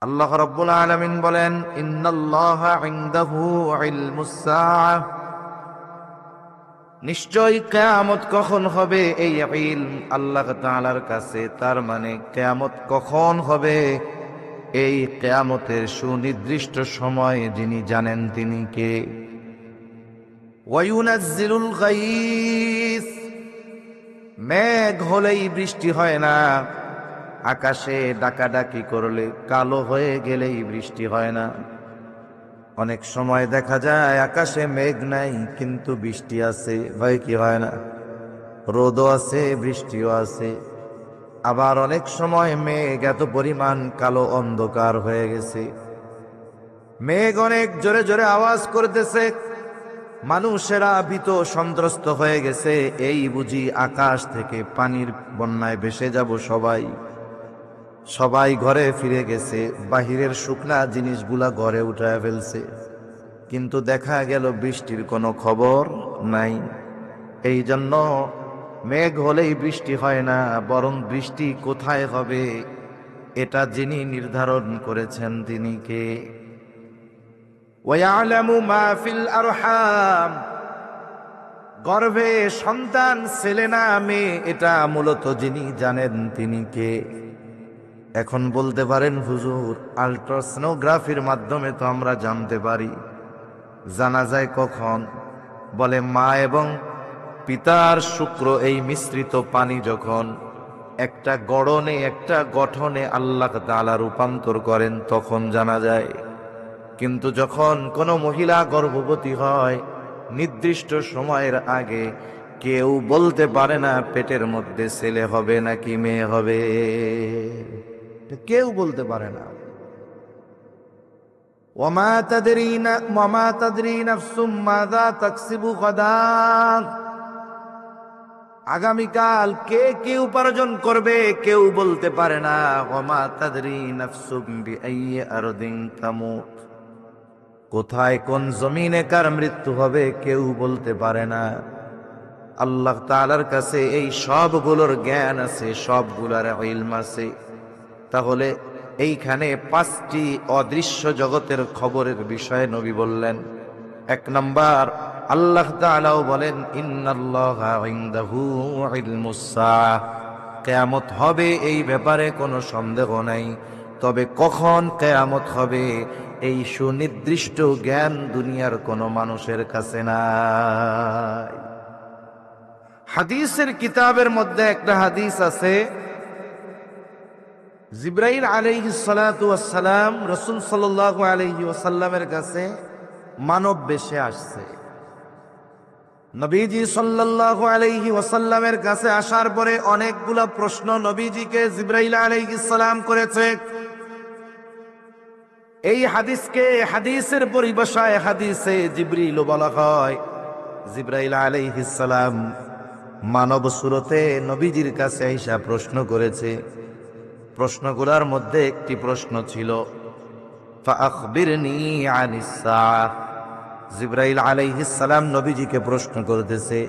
আল্লাহ রাব্বুল আলামিন বলেন, ইন্নাল্লাহা ইনদাহু ইলমুস সাআহ, নিশ্চয় কিয়ামত কখন হবে এই ইলম আল্লাহ তাআলার কাছে। তার মানে কিয়ামত কখন হবে এই কিয়ামতের সুনির্দিষ্ট সময় যিনি জানেন তিনি কে। ওয়া ইউনাজ্জিলুল গায়স, মেঘ হলেই বৃষ্টি হয় না, আকাশে ডাকাডাকি করলে কালো হয়ে গেলেই বৃষ্টি হয় না। অনেক সময় দেখা যায় আকাশে মেঘ নাই কিন্তু বৃষ্টি আছে, হয় কি হয় না? রোদও আছে, বৃষ্টিও আছে। আবার অনেক সময় মেঘ এত পরিমাণ কালো অন্ধকার হয়ে গেছে, মেঘ অনেক জোরে জোরে আওয়াজ করতেছে, মানুষেরা ভীত সন্ত্রস্ত হয়ে গেছে, এই বুঝি আকাশ থেকে পানির বন্যায় ভেসে যাব সবাই। সবাই ঘরে ফিরে গেছে, বাহিরের শুকনা জিনিসগুলা ঘরে উঠায় ফেলছে, কিন্তু দেখা গেল বৃষ্টির কোনো খবর নাই। এই জন্য মেঘ হলেই বৃষ্টি হয় না, বরং বৃষ্টি কোথায় হবে এটা যিনি নির্ধারণ করেছেন তিনি কে। ওয়ায়ালামু মা ফিল আরহাম, গর্ভে সন্তান ছেলে না মেয়ে এটা মূলত যিনি জানেন তিনি কে। এখন বলতে পারেন হুজুর, আল্ট্রাসোনোগ্রাফির মাধ্যমে তো আমরা জানতে পারি, জানা যায় কখন? বলে মা এবং পিতার শুক্র এই মিশ্রিত পানি যখন একটা গড়নে একটা গঠনে আল্লাহ তাআলা রূপান্তর করেন তখন জানা যায়। কিন্তু যখন কোনো মহিলা গর্ভবতী হয় নির্দিষ্ট সময়ের আগে কেউ বলতে পারে না পেটের মধ্যে ছেলে হবে নাকি মেয়ে হবে, কেউ বলতে পারে না। ওয়ামা তাদরি নাফসুম মাযা তাকসিবু গাদা, আগামীকাল কে কি উপার্জন করবে কেউ বলতে পারে না। ওয়ামা তাদরি নাফসুম বিআইয়ি আরদিন তামুত, কোথায় কোন জমিনে কার মৃত্যু হবে কেউ বলতে পারে না। আল্লাহ তাআলার কাছে এই সবগুলোর জ্ঞান আছে, সবগুলোর ইলম আছে। তাহলে এইখানে 5টি অদৃশ্য জগতের খবরের বিষয়ে নবী বললেন। 1 নাম্বার, আল্লাহ তাআলাও বলেন ইন্নাল্লাহা ইনদাহু ইলমুস সাআহ, কিয়ামত হবে এই ব্যাপারে কোনো সন্দেহ নাই, তবে কখন কিয়ামত হবে এই সুনির্দিষ্ট জ্ঞান দুনিয়ার কোনো মানুষের কাছে নাই। হাদিসের কিতাবের মধ্যে একটা হাদিস আছে, জিবরাইল আলাইহিস সালাতু ওয়াস সালাম রাসূল সাল্লাল্লাহু আলাইহি ওয়াসাল্লামের কাছে মানব বেশে আসছে। নবীজি সাল্লাল্লাহু আলাইহি ওয়াসাল্লামের কাছে আসার পরে অনেকগুলা প্রশ্ন নবীজিকে জিবরাইল আলাইহিস সালাম করেছে। এই হাদিসকে হাদিসের পরিভাষায় হাদিসে জিবরিল বলা হয়। জিবরাইল আলাইহিস সালাম মানব সুরতে নবীজির কাছে আইসা প্রশ্ন করেছে। প্রশ্নগুলোর মধ্যে একটি প্রশ্ন ছিল ফাআখবিরনি আনিস সাআহ। জিবরাইল আলাইহিস সালাম নবীজিকে প্রশ্ন করতেছে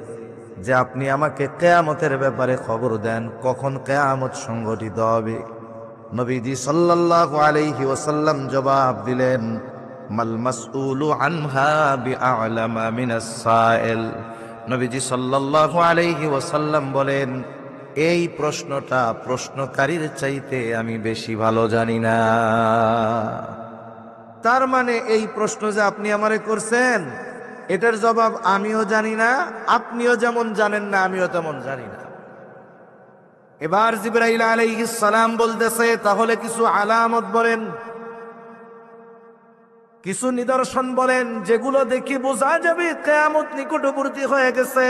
যে আপনি আমাকে কিয়ামতের ব্যাপারে খবর দেন, কখন কিয়ামত সংঘটিত হবে। নবীজি সাল্লাল্লাহু আলাইহি ওয়াসাল্লাম জবাব দিলেন মাল মাসউলু আনহা বিআলামা মিনাস সাইল। নবীজি সাল্লাল্লাহু আলাইহি ওয়াসাল্লাম বলেন এই প্রশ্নটা প্রশ্নকারীর চাইতে আমি বেশি ভালো জানি না। তার মানে এই প্রশ্ন যে আপনি আমারে করছেন এটার জবাব আমিও জানি না, আপনিও যেমন জানেন না আমিও তেমন জানি না। এবার জিবরাইল আলাইহিস সালাম বলতেছে তাহলে কিছু আলামত বলেন, কিছু নিদর্শন বলেন যেগুলো দেখি বোঝা যাবে কিয়ামত নিকটবর্তী হয়ে গেছে।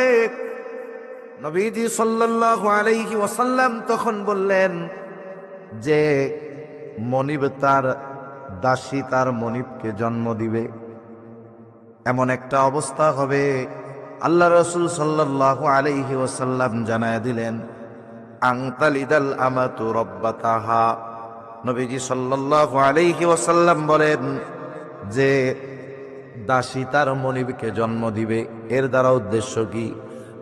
নবীজি সাল্লাল্লাহু আলাইহি ওয়াসাল্লাম তখন বললেন যে মনিব তার দাসী তার মনিবকে জন্ম দিবে, এমন একটা অবস্থা হবে। আল্লাহ রাসূল সাল্লাল্লাহু আলাইহি ওয়াসাল্লাম জানায় দিলেন আনতালিদাল আমাতু রাব্বাতাহা। নবীজি সাল্লাল্লাহু আলাইহি ওয়াসাল্লাম বলেন যে দাসী তার মনিবকে জন্ম দিবে। এর দ্বারা উদ্দেশ্য কি?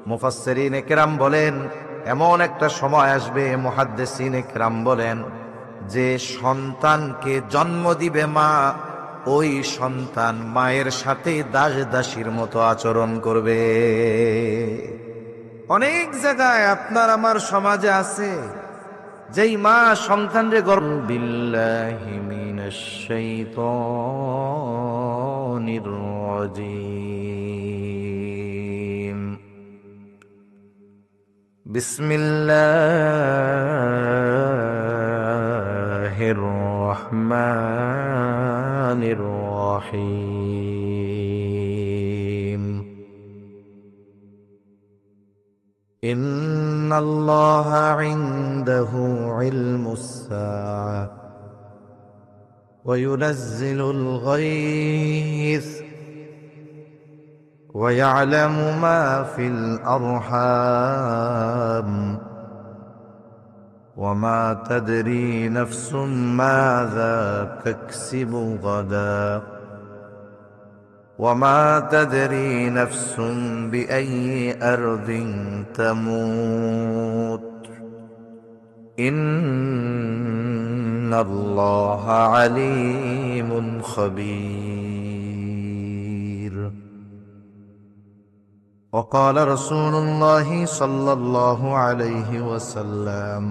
মুফাসসিরিনে কেরাম বলেন এমন একটা সময় আসবে, মুহাদ্দিসিনে কেরাম বলেন যে সন্তানকে জন্ম দিবে মা, ওই সন্তান মায়ের সাথে দাস দাসীর মতো আচরণ করবে। অনেক জায়গায় আপনার আমার সমাজে আছে, যেই মা সন্তানরে গর্ভ বিল্লাহি মিনাশ শাইতানির রাজিম বিসমিল্লাহির রহমানির রহিম ইন্নাল্লাহা ইনদাহু ইলমুস সাআহ ওয়া ইউনাজ্জিলুল গায়থ ওয়া ইয়া'লামু মা ফিল আরহাম ওয়া মা তাদরি নাফসুম মাযা তাকসিবু গাদা وما تدري نفس بأي أرض تموت إن الله عليم خبير وقال رسول الله صلى الله عليه وسلم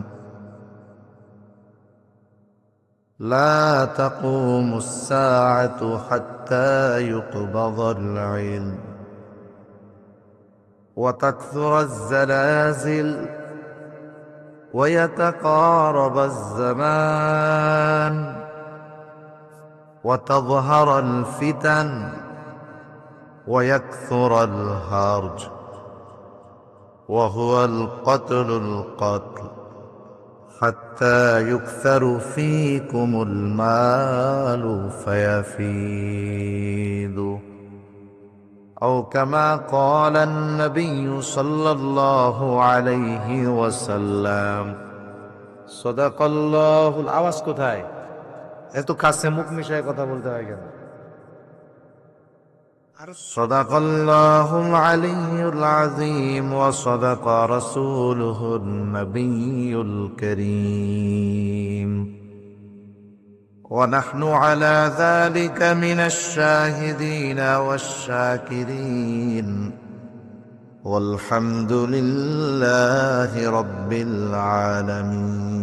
لا تقوم الساعة حتى يقبض العلم وتكثر الزلازل ويتقارب الزمان وتظهر الفتن ويكثر الهرج وهو القتل حتى يكثر فيكم المال فيفيض أو كما قال النبي صلى الله عليه وسلم صدق الله আওয়াজ কোথায়? এত কাছে মুখ মিশায় কথা বলতে হয় কেন? صدق الله العلي العظيم وصدق رسوله النبي الكريم ونحن على ذلك من الشاهدين والشاكرين والحمد لله رب العالمين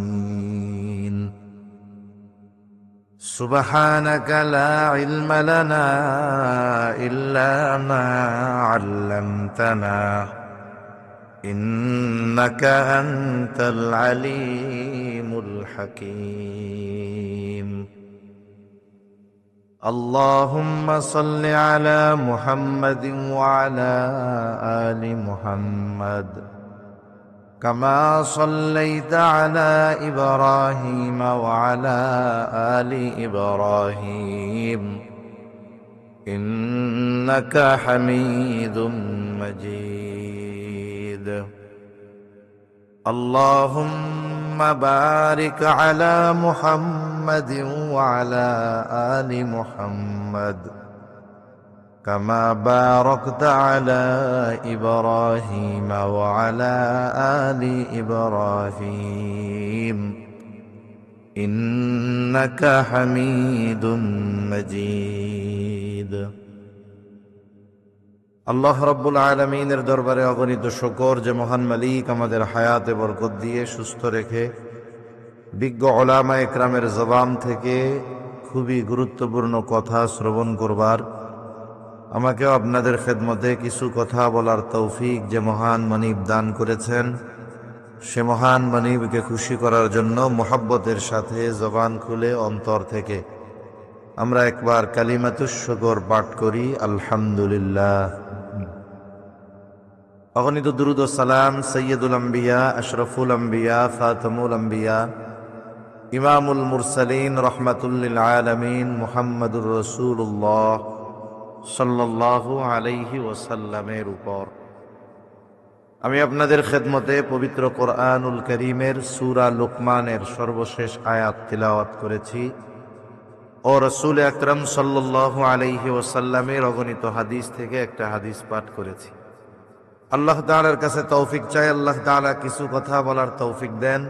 سبحانك لا علم لنا إلا ما علمتنا إنك أنت العليم الحكيم اللهم صل على محمد وعلى آل محمد كما صليت على إبراهيم وعلى آل إبراهيم إنك حميد مجيد اللهم بارك على محمد وعلى آل محمد كما باركت على إبراهيم وعلى آل إبراهيم إنك حميد مجيد আল্লাহ রাব্বুল আলামিনের দরবারে অগণিত শুকর যে মহান মালিক আমাদের হায়াতে বরকত দিয়ে সুস্থ রেখে বিজ্ঞ উলামা ইকরামের জবান থেকে খুবই গুরুত্বপূর্ণ কথা শ্রবণ করবার, আমাকেও আপনাদের খেদমতে কিছু কথা বলার তৌফিক যে মহান মানিব দান করেছেন, সে মহান মানিবকে খুশি করার জন্য মোহাব্বতের সাথে জবান খুলে অন্তর থেকে আমরা একবার কালিমাতুশ শুকর পাঠ করি। আলহামদুলিল্লাহ। অগণিত দুরূদ ও সালাম সৈয়দুল আম্বিয়া, আশরাফুল আম্বিয়া, খাতামুল আম্বিয়া, ইমামুল মুরসালিন, রহমাতুল লিল আলামিন মুহাম্মদুর রাসূলুল্লাহ সাল্লাল্লাহু আলাইহি ওয়াসাল্লামের উপর। আমি আপনাদের খেদমতে পবিত্র কোরআনুল কারীমের সূরা লুকমানের সর্বশেষ আয়াত তিলাওয়াত করেছি ও রাসূল আকরাম সাল্লাল্লাহু আলাইহি ওয়াসাল্লামের অগণিত হাদিস থেকে একটা হাদিস পাঠ করেছি। আল্লাহ তাআলার কাছে তৌফিক চাই, আল্লাহ তাআলা কিছু কথা বলার তৌফিক দেন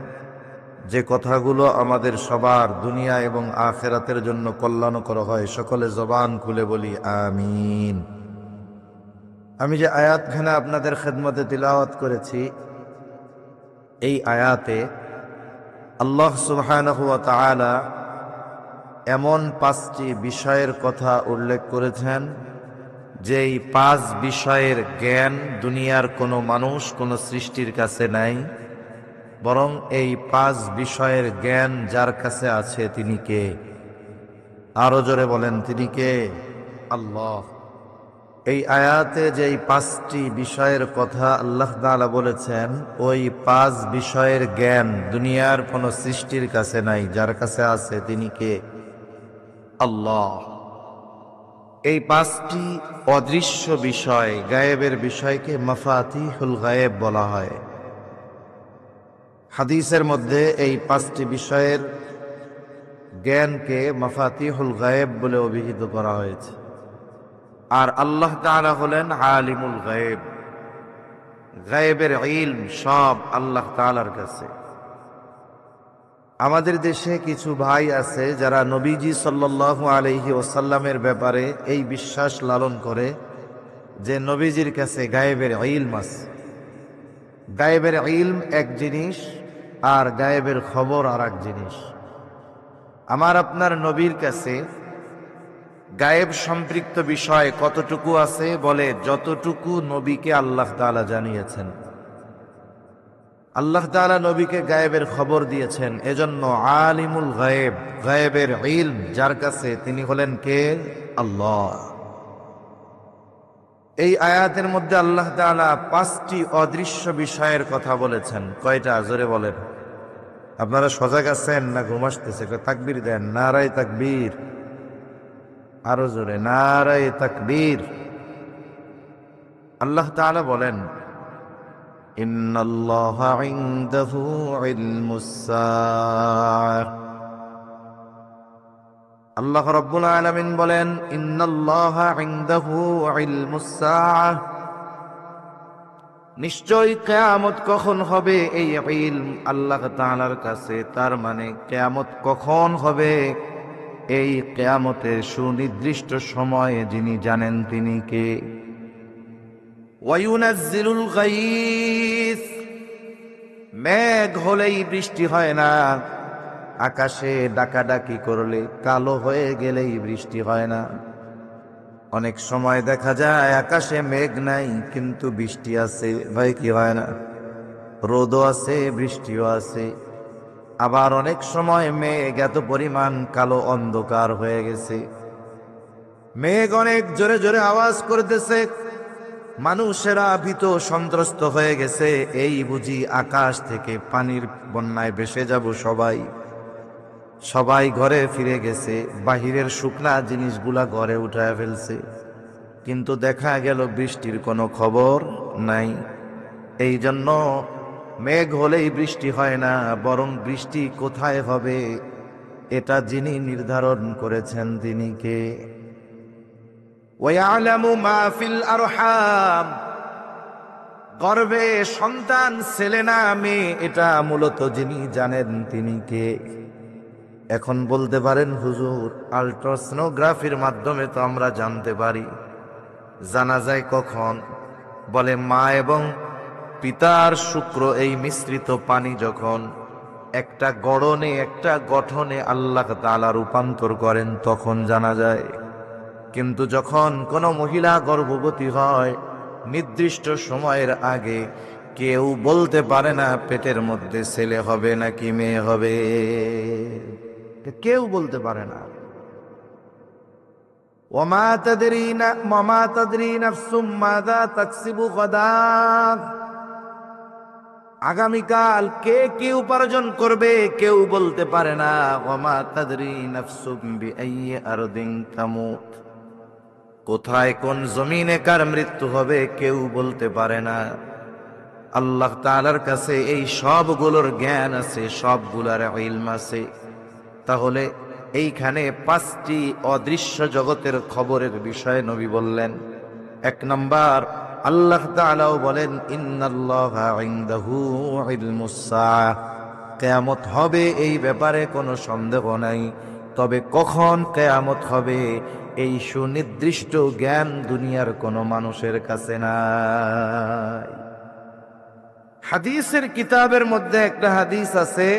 যে কথাগুলো আমাদের সবার দুনিয়া এবং আখেরাতের জন্য কল্যাণকর হয়, সকলে জবান খুলে বলি আমিন। আমি যে আয়াতখানা আপনাদের খেদমতে তিলাওয়াত করেছি, এই আয়াতে আল্লাহ সুবহানাহু ওয়া তাআলা এমন 5টি বিষয়ের কথা উল্লেখ করেছেন, যেই 5 বিষয়ের জ্ঞান দুনিয়ার কোনো মানুষ কোনো সৃষ্টির কাছে নাই, বরং এই 5 বিষয়ের জ্ঞান যার কাছে আছে তিনি কে? আরো জোরে বলেন, তিনি কে? আল্লাহ। এই আয়াতে যেই 5টি বিষয়ের কথা আল্লাহ তাআলা বলেছেন, ওই 5 বিষয়ের জ্ঞান দুনিয়ার কোনো সৃষ্টির কাছে নাই, যার কাছে আছে তিনি কে? আল্লাহ। এই 5টি অদৃশ্য বিষয়, গায়েবের বিষয়কে মাফাতিহুল গায়েব বলা হয়। হাদিসের মধ্যে এই 5টি বিষয়ের জ্ঞানকে মাফাতিহুল গায়েব বলে অভিহিত করা হয়েছে। আর আল্লাহ তাআলা হলেন আলিমুল গায়েব, গায়েবের ইলম সব আল্লাহ তাআলার কাছে। আমাদের দেশে কিছু ভাই আছে যারা নবীজি সাল্লাল্লাহু আলাইহি ওয়াসাল্লামের ব্যাপারে এই বিশ্বাস লালন করে যে নবীজির কাছে গায়েবের ইলম আছে। গায়েবের ইলম এক জিনিস, আর গায়েবের খবর আর এক জিনিস। আমার আপনার নবীর কাছে গায়েব সম্পৃক্ত বিষয় কতটুকু আছে? বলে যতটুকু নবীকে আল্লাহ তাআলা জানিয়েছেন। আল্লাহ তাআলা নবীকে গায়েবের খবর দিয়েছেন, এজন্য আলিমুল গায়েব, গায়েবের ইলম যার কাছে তিনি হলেন কে? আল্লাহ। এই আয়াতের মধ্যে আল্লাহ তাআলা 5টি অদৃশ্য বিষয়ের কথা বলেছেন। কয়টা? জোরে বলেন। আপনারা সজাগ আছেন না ঘুম আসতেছে? তাকবীর দেন, নারায়ে তাকবীর। আরো জোরে, নারায়ে তাকবীর। আল্লাহ তাআলা বলেন, ইন্নাল্লাহা ইনদাহু ইলমুস সাআহ। আল্লাহ রাব্বুল আলামিন বলেন, ইন্নাল্লাহা ইনদাহু ইলমুস সাআহ, নিশ্চয় কিয়ামত কখন হবে এই ইলম আল্লাহ তাআলার কাছে। তার মানে কিয়ামত কখন হবে, এই কিয়ামতের সুনির্দিষ্ট সময়ে যিনি জানেন তিনি কে? ওয়ায়ুনাজ্জিলুল গায়স, মেঘ হলেই বৃষ্টি হয় না, আকাশে ডাকাডাকি করলে কালো হয়ে গেলেই বৃষ্টি হয় না। অনেক সময় দেখা যায় আকাশে মেঘ নাই কিন্তু বৃষ্টি আছে। ভাই, কি হয় না? রোদও আছে, বৃষ্টিও আছে। আবার অনেক সময় মেঘ এত পরিমাণ কালো অন্ধকার হয়ে গেছে, মেঘ অনেক জোরে জোরে আওয়াজ করতেছে, মানুষেরা ভীত সন্ত্রস্ত হয়ে গেছে। এই বুঝি আকাশ থেকে পানির বন্যায় ভেসে যাব সবাই। সবাই ঘরে ফিরে গেছে, বাহিরের শুকনা জিনিসগুলা ঘরে উঠায় ফেলছে, কিন্তু দেখা গেল বৃষ্টির কোনো খবর নাই। এই জন্য মেঘ হলেই বৃষ্টি হয় না, বরং বৃষ্টি কোথায় হবে এটা যিনি নির্ধারণ করেছেন তিনি কে? ওয়ায়ালামু মা ফিল আরহাম, গর্ভে সন্তান ছেলে না মেয়ে এটা মূলত যিনি জানেন তিনি কে? এখন বলতে পারেন, হুজুর আল্ট্রাসোনোগ্রাফির মাধ্যমে তো আমরা জানতে পারি। জানা যায় কখন? বলে মা এবং পিতার শুক্র এই মিশ্রিত পানি যখন একটা গড়নে, একটা গঠনে আল্লাহ তাআলা রূপান্তর করেন তখন জানা যায়। কিন্তু যখন কোনো মহিলা গর্ভবতী হয়, নির্দিষ্ট সময়ের আগে কেউ বলতে পারে না পেটের মধ্যে ছেলে হবে নাকি মেয়ে হবে, কেউ বলতে পারে না। ওমা তাদরি নাফসুম মাযা তাকসিবু গাদা, আগামীকাল কে কি উপার্জন করবে কেউ বলতে পারে না। ওমা তাদরি নাফসুম বিআইয়ি আরদিন তামুত, কোথায় কোন জমিনে কার মৃত্যু হবে কেউ বলতে পারে না। আল্লাহ তাআলার কাছে এই সবগুলোর জ্ঞান আছে, সবগুলোর ইলম আছে। তাহলে এইখানে 5টি অদৃশ্য জগতের খবরের বিষয়ে নবী বললেন। 1 নাম্বার, আল্লাহ তাআলাও বলেন ইন্নাল্লাহা ইনদাহু ইলমুস সাআহ, কিয়ামত হবে এই ব্যাপারে কোনো সন্দেহ নাই, তবে কখন কিয়ামত হবে এই সুনির্দিষ্ট জ্ঞান দুনিয়ার কোনো মানুষের কাছে নাই। হাদিসের কিতাবের মধ্যে একটা হাদিস আছে,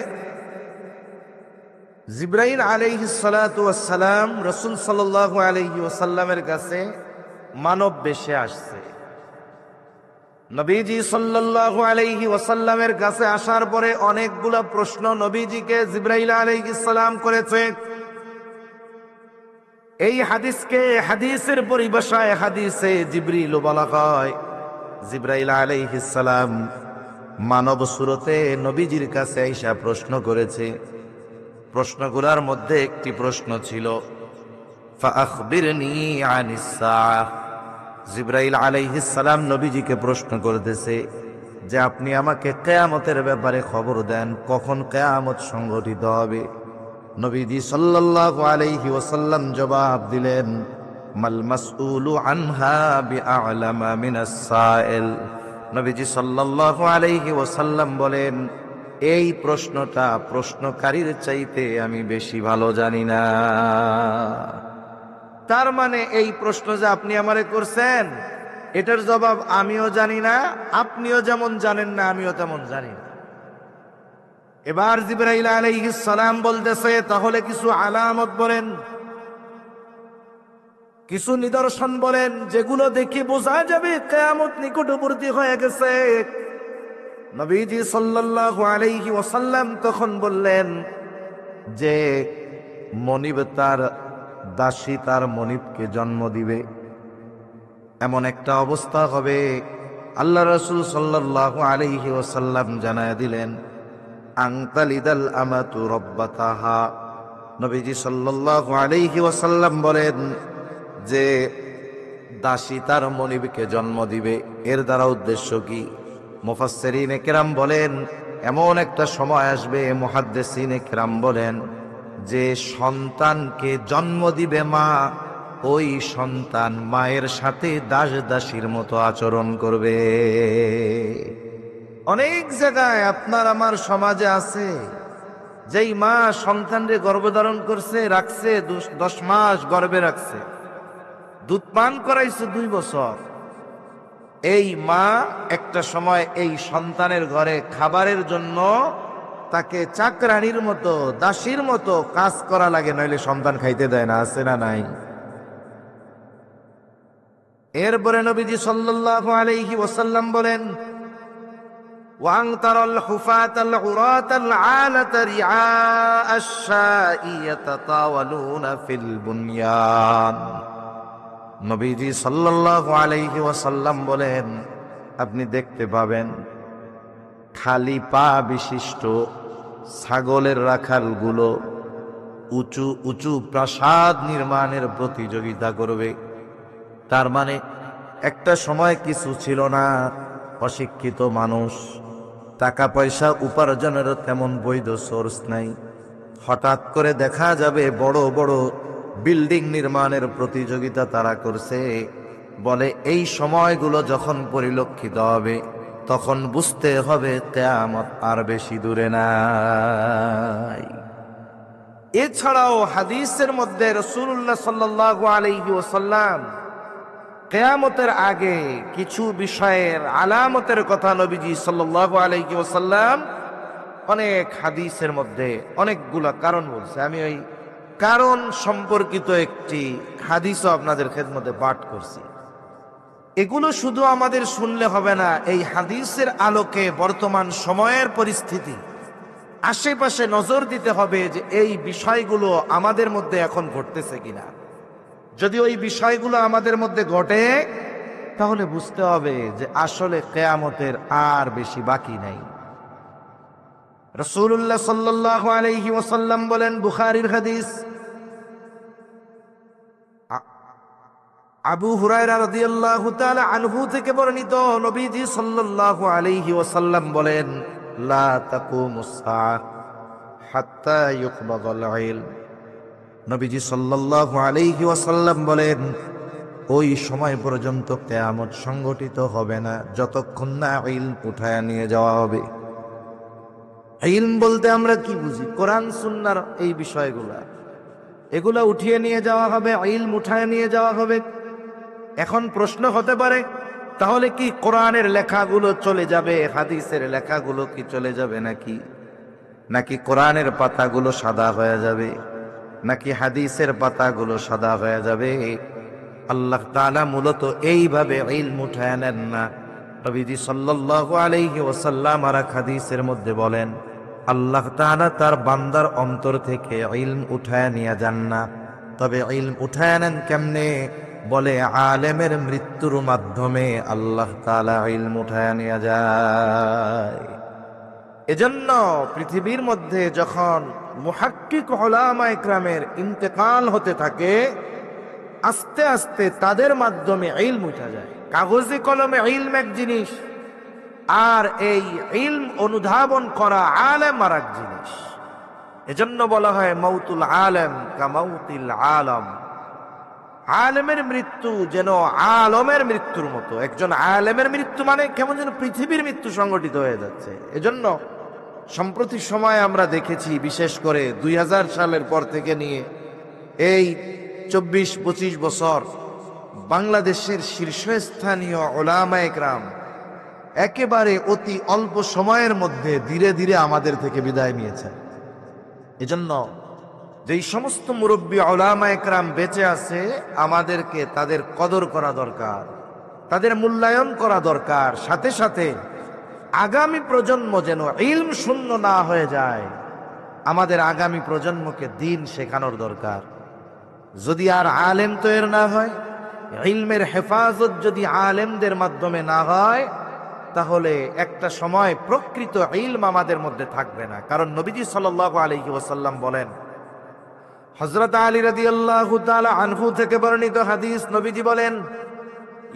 জিবরাইল আলাইহিস সালাতু ওয়াস সালাম রাসূল সাল্লাল্লাহু আলাইহি ওয়াসাল্লামের কাছে মানব বেশে আসছে। নবীজি সাল্লাল্লাহু আলাইহি ওয়াসাল্লামের কাছে আসার পরে অনেকগুলা প্রশ্ন নবীজিকে জিবরাইল আলাইহিস সালাম করেছে। এই হাদিসকে হাদিসের পরিভাষায় হাদিসে জিবরিল বলা হয়। জিবরাইল আলাইহিস সালাম মানব সুরতে নবীজির কাছে আইসা প্রশ্ন করেছে। প্রশ্নগুলোর মধ্যে একটি প্রশ্ন ছিল, ফাআখবিরনি আনিস সাআহ। জিবরাইল আলাইহিস সালাম নবীজিকে প্রশ্ন করতেছে যে আপনি আমাকে কিয়ামতের ব্যাপারে খবর দেন, কখন কিয়ামত সংঘটিত হবে। নবীজি সাল্লাল্লাহু আলাইহি ওয়াসাল্লাম জবাব দিলেন, মাল মাসউলু আনহা বিআলামা মিনাস সাইল। নবীজি সাল্লাল্লাহু আলাইহি ওয়াসাল্লাম বলেন, এই প্রশ্নটা প্রশ্নকারীর চাইতে আমি বেশি ভালো জানি না। তার মানে এই প্রশ্ন যে আপনি আমারে করছেন, এটার জবাব আমিও জানি না, আপনিও যেমন জানেন না আমিও তেমন জানি না। এবার জিবরাইল আলাইহিস সালাম বলতেছে, তাহলে কিছু আলামত বলেন, কিছু নিদর্শন বলেন যেগুলো দেখে বোঝা যাবে কিয়ামত নিকটবর্তী হয়ে গেছে। নবীজি সাল্লাল্লাহু আলাইহি ওয়াসাল্লাম তখন বললেন যে মনিব তার দাসী তার মনিবকে জন্ম দিবে, এমন একটা অবস্থা হবে। আল্লাহ রাসূল সাল্লাল্লাহু আলাইহি ওয়াসাল্লাম জানায় দিলেন, আনতালিদাল আমাতু রাব্বাতাহা। নবীজি সাল্লাল্লাহু আলাইহি ওয়াসাল্লাম বলেন যে দাসী তার মনিবকে জন্ম দিবে। এর দ্বারা উদ্দেশ্য কি? মুফাসসিরিনে কেরাম বলেন এমন একটা সময় আসবে, মুহাদ্দিসিনে কেরাম বলেন যে সন্তানকে জন্ম দিবে মা, ওই সন্তান মায়ের সাথে দাস দাসীর মতো আচরণ করবে। অনেক জায়গায় আপনার আমার সমাজে আছে, যেই মা সন্তানকে গর্ভধারণ করছে, রাখছে 10 মাস গর্ভে রাখছে, দুধ পান করাইছে 2 বছর, এই মা একটা সময় এই সন্তানের ঘরে খাবারের জন্য তাকে চাকরানির মতো দাসীর মতো কাজ করা লাগে, নইলে সন্তান খাইতে দেয় না। আছে না নাই? এরপরে নবীজি সাল্লাল্লাহু আলাইহি ওয়াসাল্লাম বলেন, ওয়াং তারাল হুফাতাল উরাতাল আলাতা রিআ আশ-শাই ইয়াতাতাওয়ালুনা ফিল বুনয়ান। নবীজি সাল্লাল্লাহু আলাইহি ওয়াসাল্লাম বলেন, আপনি দেখতে পাবেন খালি পা বিশিষ্ট ছাগলের রাখালগুলো উঁচু উঁচু প্রাসাদ নির্মাণের প্রতিযোগিতা করবে। তার মানে একটা সময় কিছু ছিল না, অশিক্ষিত মানুষ, টাকা পয়সা উপার্জনেরও তেমন বৈধ সোর্স নাই। হঠাৎ করে দেখা যাবে বড় বড় বিল্ডিং নির্মাণের প্রতিযোগিতা তারা করছে। বলে এই সময়গুলো যখন পরিলক্ষিত হবে তখন বুঝতে হবে কিয়ামত আর বেশি দূরে নাই। এছাড়াও হাদিসের মধ্যে রাসূলুল্লাহ সাল্লাল্লাহু আলাইহি ওয়াসাল্লাম কিয়ামতের আগে কিছু বিষয়ের আলামতের কথা নবীজি সাল্লাল্লাহু আলাইহি ওয়াসাল্লাম অনেক হাদিসের মধ্যে অনেকগুলা কারণ বলছে। আমি ওই কারণ সম্পর্কিত একটি হাদিসও আপনাদের খেদমতে পাঠ করছি। এগুলো শুধু আমাদের শুনলে হবে না, এই হাদিসের আলোকে বর্তমান সময়ের পরিস্থিতি আশেপাশে নজর দিতে হবে যে এই বিষয়গুলো আমাদের মধ্যে এখন ঘটতেছে কিনা। যদি ওই বিষয়গুলো আমাদের মধ্যে ঘটে তাহলে বুঝতে হবে যে আসলে কিয়ামতের আর বেশি বাকি নাই। রাসূলুল্লাহ সাল্লাল্লাহু আলাইহি ওয়াসাল্লাম বলেন, বুখারীর হাদিস, আবু হুরায়রা রাদিয়াল্লাহু তাআলা আনহু থেকে বর্ণিত, নবীজি সাল্লাল্লাহু আলাইহি ওয়াসাল্লাম বলেন, লা তাকুমুস সাআহ হাত্তা ইউকবাদাল ইলম। নবীজি সাল্লাল্লাহু আলাইহি ওয়াসাল্লাম বলেন, ওই সময় পর্যন্ত কিয়ামত সংঘটিত হবে না যতক্ষণ না ইলম উঠায় নিয়ে যাওয়া হবে। ইলম বলতে আমরা কি বুঝি? কোরআন সুন্নাহর এই বিষয়গুলা, এগুলা উঠিয়ে নিয়ে যাওয়া হবে, ইলম উঠায় নিয়ে যাওয়া হবে। এখন প্রশ্ন হতে পারে, তাহলে কি কোরআনের লেখাগুলো চলে যাবে, হাদিসের লেখাগুলো কি চলে যাবে, নাকি কোরআনের পাতাগুলো সাদা হয়ে যাবে, নাকি হাদিসের পাতাগুলো সাদা হয়ে যাবে? আল্লাহ তাআলা মূলত এইভাবে ইলম উঠায় নেন না। নবীজি সাল্লাল্লাহু আলাইহি ওয়াসাল্লাম আর এক হাদিসের মধ্যে বলেন, আল্লাহ তাআলা তার বান্দার অন্তর থেকে ইলম উঠায় নিয়ে যান না। তবে ইলম উঠায় নেন কেমনে? বলে আলেমের মৃত্যুর মাধ্যমে আল্লাহ তাআলা ইলম উঠায় নিয়ে যায়। এজন্য পৃথিবীর মধ্যে যখন মুহাক্কিক উলামা ইকরামের ইন্তেকাল হতে থাকে, আস্তে আস্তে তাদের মাধ্যমে ইলম উঠা যায়। কাগজে কলমে ইলম এক জিনিস, আর এই ইলম অনুধাবন করা আলেম আর এক জিনিস। এজন্য বলা হয় মাউতুল আলেম কামাউতিল আলম। আলেমের মৃত্যু যেন আলমের মৃত্যুর মতো। একজন আলেমের মৃত্যু মানে কেমন যেন পৃথিবীর মৃত্যু সংগঠিত হয়ে যাচ্ছে। এজন্য সম্প্রতি সময় আমরা দেখেছি, বিশেষ করে 2000 সালের পর থেকে নিয়ে এই 24-25 বছর বাংলাদেশের শীর্ষস্থানীয় উলামায়ে কেরাম একেবারে অতি অল্প সময়ের মধ্যে ধীরে ধীরে আমাদের থেকে বিদায় নিয়েছেন। এজন্য যেই সমস্ত মুরব্বী উলামায়ে কেরাম বেঁচে আছে, আমাদেরকে তাদের কদর করা দরকার, তাদের মূল্যায়ন করা দরকার। সাথে সাথে আগামী প্রজন্ম যেন ইলম শূন্য না হয়ে যায়, আমাদের আগামী প্রজন্মকে দ্বীন শেখানোর দরকার। যদি আর আলেম তৈরি না হয়, ইলমের হেফাজত যদি আলেমদের মাধ্যমে না হয়, তাহলে একটা সময় প্রকৃত ইলম আমাদের মধ্যে থাকবে না। কারণ নবীজি সাল্লাল্লাহু আলাইহি ওয়াসাল্লাম বলেন, হযরত আলী রাদিয়াল্লাহু তাআলা আনহু থেকে বর্ণিত হাদিস, নবীজি বলেন,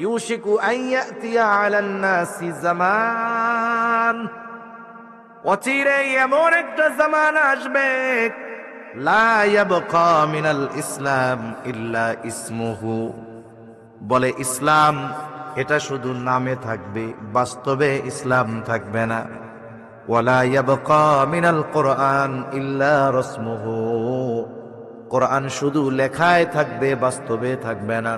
ইউশিকু আন ইয়াতিয়া আলান নাসি জামান, অচিরে এমন একটা জামানা আসবে, লা ইয়াবকা মিনাল ইসলাম ইল্লা ইসমুহু, বলে ইসলাম এটা শুধু নামে থাকবে, বাস্তবে ইসলাম থাকবে না। ওয়ালা ইয়াবকা মিনাল কুরআন ইল্লা রাসমুহু, কোরআন শুধু লেখায় থাকবে, বাস্তবে থাকবে না।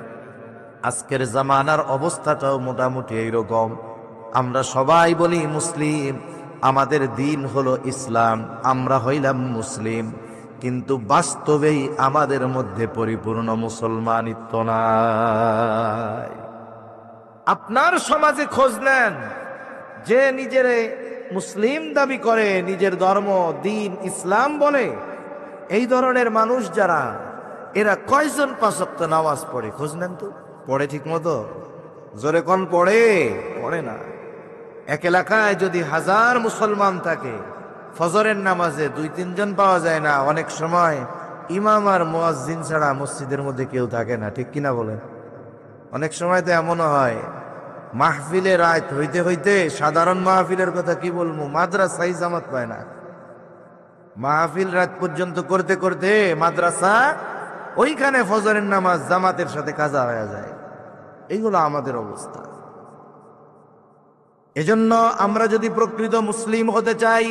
আজকের জামানার অবস্থাটাও মোটামুটি এইরকম। আমরা সবাই বলি মুসলিম, আমাদের দিন হলো ইসলাম, আমরা হইলাম মুসলিম, কিন্তু বাস্তবেই আমাদের মধ্যে পরিপূর্ণ মুসলমানিত্ব নাই। আপনার সমাজে খোঁজ নেন, যে নিজের মুসলিম দাবি করে, নিজের ধর্ম দিন ইসলাম বলে, এই ধরনের মানুষ যারা, এরা কয়জন 5 ওয়াক্ত নামাজ পড়ে? খোঁজ নেন তো। পড়ে ঠিক মতো? জোরে কোন পড়ে না। এক এলাকায় যদি 1000 মুসলমান থাকে, ফজরের নামাজে 2-3 জন পাওয়া যায় না। অনেক সময় ইমাম আর মুয়াজ্জিন ছাড়া মসজিদের মধ্যে কেউ থাকে না, ঠিক কিনা বলেন? অনেক সময় তো এমনও হয়, মাহফিলে রাত হইতে হইতে, সাধারণ মাহফিলের কথা কি বলবো, মাদ্রাসায় জামাত পায় না। মাহফিল রাত পর্যন্ত করতে করতে মাদ্রাসা, ওইখানে ফজরের নামাজ জামাতের সাথে কাজা হয়ে যায়। এইগুলো আমাদের অবস্থা। এজন্য আমরা যদি প্রকৃত মুসলিম হতে চাই,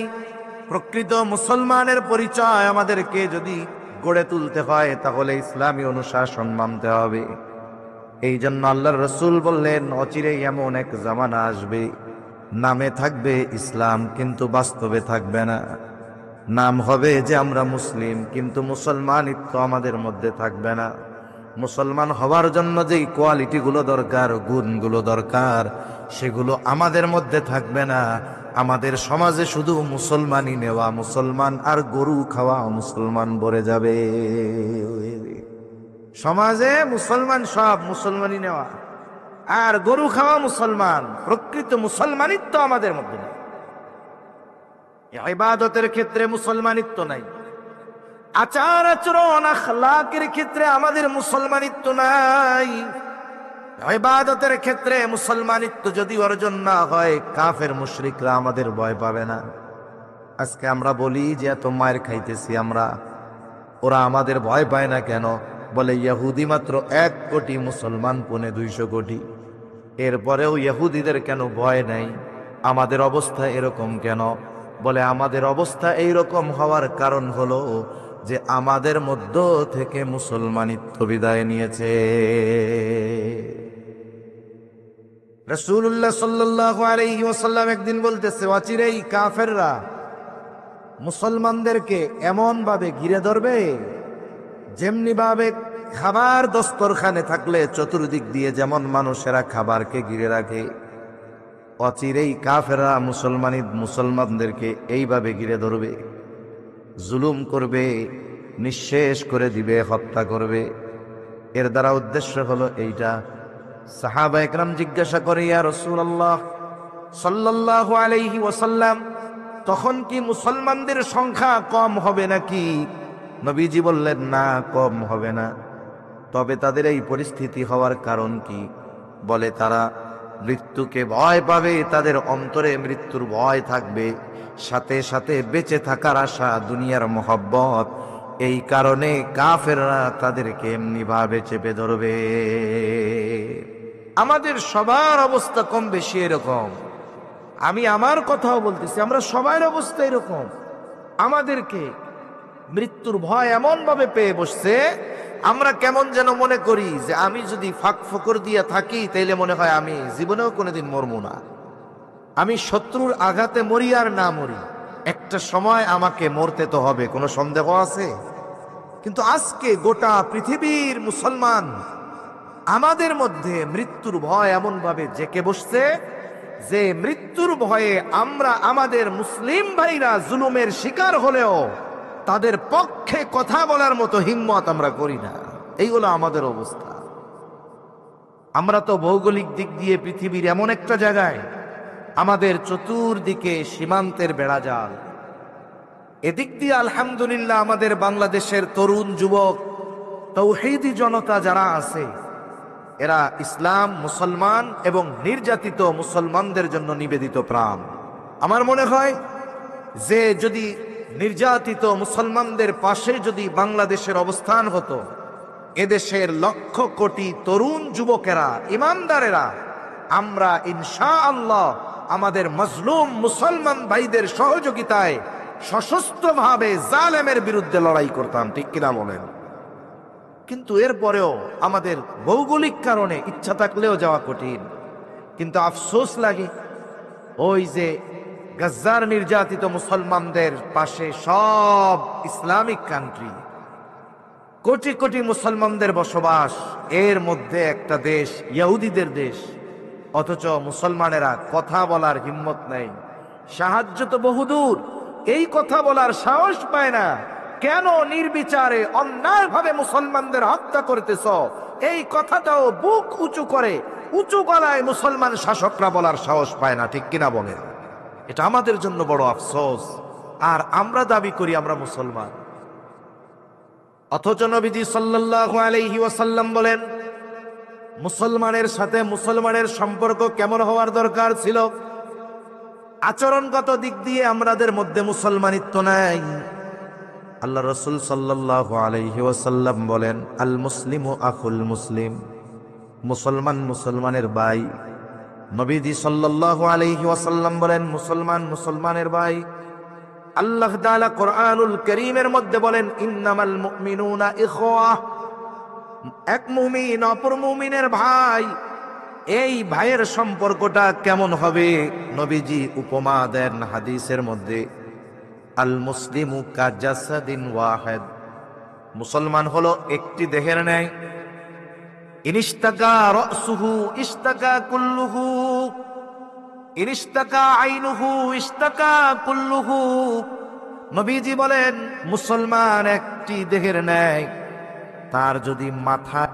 প্রকৃত মুসলমানের পরিচয় আমাদেরকে যদি গড়ে তুলতে হয়, তাহলে ইসলামী অনুশাসন মানতে হবে। এই জন্য আল্লাহর রাসূল বললেন, অচিরেই এমন এক জামানা আসবে, নামে থাকবে ইসলাম কিন্তু বাস্তবে থাকবে না। নাম হবে যে আমরা মুসলিম, কিন্তু মুসলমানিত্ব আমাদের মধ্যে থাকবে না। মুসলমান হওয়ার জন্য যেই কোয়ালিটিগুলো দরকার, গুণগুলো দরকার, সেগুলো আমাদের মধ্যে থাকবে না। আমাদের সমাজে শুধু মুসলমানই নেওয়া, মুসলমান আর গরু খাওয়া মুসলমান ভরে যাবে। সমাজে মুসলমান, সব মুসলমানই নেওয়া আর গরু খাওয়া মুসলমান। প্রকৃত মুসলমানিত্ব আমাদের মধ্যে নেই। ইবাদতের ক্ষেত্রে মুসলমানিত্ব নাই, আচার আচরণ আখলাকের ক্ষেত্রে আমাদের মুসলমানিত্ব নাই। ইবাদতের ক্ষেত্রে মুসলমানিত্ব যদি অর্জন না হয়, কাফের মুশরিকরা আমাদের ভয় পাবে না। আজকে আমরা বলি যে এত মায়ের খাইতেছি আমরা, ওরা আমাদের ভয় পায় না কেন? বলে ইহুদি মাত্র 1 কোটি, মুসলমান 250 কোটি। এরপরেও ইহুদিদের কেন ভয় নাই? আমাদের অবস্থা এরকম কেন? বলে আমাদের অবস্থা এইরকম হওয়ার কারণ হলো যে আমাদের মধ্য থেকে মুসলমানিত্ব বিদায় নিয়েছে। রাসূলুল্লাহ সাল্লাল্লাহু আলাইহি ওয়াসাল্লাম একদিন বলতেছে, অচিরেই কাফেররা মুসলমানদেরকে এমন ভাবে ঘিরে ধরবে যেমনি ভাবে খাবার দস্তরখানে থাকলে চতুর্দিক দিয়ে যেমন মানুষেরা খাবারকে ঘিরে রাখে, অচিরেই কাফেররা মুসলমানদেরকে এইভাবে ঘিরে ধরবে, জুলুম করবে, নিঃশেষ করে দিবে, হত্যা করবে। এর দ্বারা উদ্দেশ্য হলো এইটা। সাহাবা একরাম জিজ্ঞাসা করে, ইয়া রাসূলুল্লাহ সাল্লাল্লাহু আলাইহি ওয়াসাল্লাম, তখন কি মুসলমানদের সংখ্যা কম হবে নাকি? নবীজি বললেন, না, কম হবে না। তবে তাদের এই পরিস্থিতি হওয়ার কারণ কি? বলে তারা মৃত্যুকে ভয় পাবে, তাদের অন্তরে মৃত্যুর ভয় থাকবে, সাথে সাথে বেঁচে থাকার আশা, দুনিয়ার মহব্বত। এই কারণে কাফেররা তাদেরকে এমনি ভাবে চেপে ধরবে। আমাদের সবার অবস্থা কম বেশি এরকম। আমি আমার কথাও বলতেছি, আমরা সবার অবস্থা এরকম। আমাদেরকে মৃত্যুর ভয় এমন ভাবে পেয়ে বসছে, আমরা কেমন যেন মনে করি যে আমি যদি ফাঁক ফোকর দিয়ে থাকি তাইলে মনে হয় আমি জীবনেও কোনোদিন মরবো না। আমি শত্রুর আঘাতে মরি আর না মরি, একটা সময় আমাকে মরতে তো হবে, কোনো সন্দেহ আছে? কিন্তু আজকে গোটা পৃথিবীর মুসলমান, আমাদের মধ্যে মৃত্যুর ভয় এমন ভাবে জেকে বসছে যে মৃত্যুর ভয়ে আমরা আমাদের মুসলিম ভাইরা জুলুমের শিকার হলেও তাদের পক্ষে কথা বলার মতো হিম্মত আমরা করি না। এই হলো আমাদের অবস্থা। আমরা তো ভৌগোলিক দিক দিয়ে পৃথিবীর এমন একটা জায়গায়, আমাদের চতুর্দিকে সীমান্তের বেড়াজাল। এদিক দিয়ে আলহামদুলিল্লাহ আমাদের বাংলাদেশের তরুণ যুবক তৌহিদি জনতা যারা আছে, এরা ইসলাম, মুসলমান এবং নির্যাতিত মুসলমানদের জন্য নিবেদিত প্রাণ। আমার মনে হয় যে যদি নির্যাতিত মুসলমানদের পাশে যদি বাংলাদেশের অবস্থান হতো, এদেশের লক্ষ কোটি তরুণ যুবকেরা, ইমানদারেরা, আমরা ইনশাআল্লাহ আমাদের মজলুম মুসলমান ভাইদের সহযোগিতায় সশস্ত্রভাবে জালেমের বিরুদ্ধে লড়াই করতাম। ঠিক কিনা বলেন? কিন্তু এরপরেও আমাদের ভৌগোলিক কারণে ইচ্ছা থাকলেও যাওয়া কঠিন। কিন্তু আফসোস লাগে, ওই যে গাজ্জার নির্যাতিত মুসলমানদের পাশে সব ইসলামিক কান্ট্রি, কোটি কোটি মুসলমানদের বসবাস, এর মধ্যে একটা দেশ ইহুদিদের দেশ, অথচ মুসলমানেরা কথা বলার হিম্মত নেই। সাহায্য তো বহুদূর, এই কথা বলার সাহস পায় না। কেন নির্বিচারে অন্যায়ভাবে মুসলমানদের হত্যা করতেছ, এই কথাটাও বুক উঁচু করে উঁচু গলায় মুসলমান শাসকরা বলার সাহস পায় না। ঠিক কিনা বলেন? এটা আমাদের জন্য বড় আফসোস। আর আমরা দাবি করি আমরা মুসলমান, অথচ নবীজি সাল্লাল্লাহু আলাইহি ওয়াসাল্লাম বলেন মুসলমানের সাথে মুসলমানের সম্পর্ক কেমন হওয়ার দরকার ছিল। আচরণগত দিক দিয়ে আমাদের মধ্যে মুসলমানিত্ব নাই। আল্লাহ রাসূল সাল্লাল্লাহু আলাইহি ওয়াসাল্লাম বলেন, আল মুসলিমু আখুল মুসলিম, মুসলমান মুসলমানের ভাই। নবীজি সাল্লাল্লাহু আলাইহি ওয়াসাল্লাম বলেন, মুসলমান মুসলমানের ভাই। আল্লাহ তাআলা কোরআনুল কারীমের মধ্যে বলেন, ইন্নামাল মুমিনুনা ইখওয়াহ, এক মুমিন অপর মুমিনের ভাই। এই ভাইয়ের সম্পর্কটা কেমন হবে? নবীজি উপমা দেন হাদিসের মধ্যে, আল মুসলিমু কাজাসাদিন ওয়াহিদ, মুসলমান হলো একটি দেহের ন্যায়। ইনিস্তাকা রাসুহু ইস্তাকা কুল্লুহু, ইনিস্তাকা আইনুহু ইস্তাকা কুল্লুহু। নবীজি বলেন মুসলমান একটি দেহের ন্যায়, তার যদি মাথা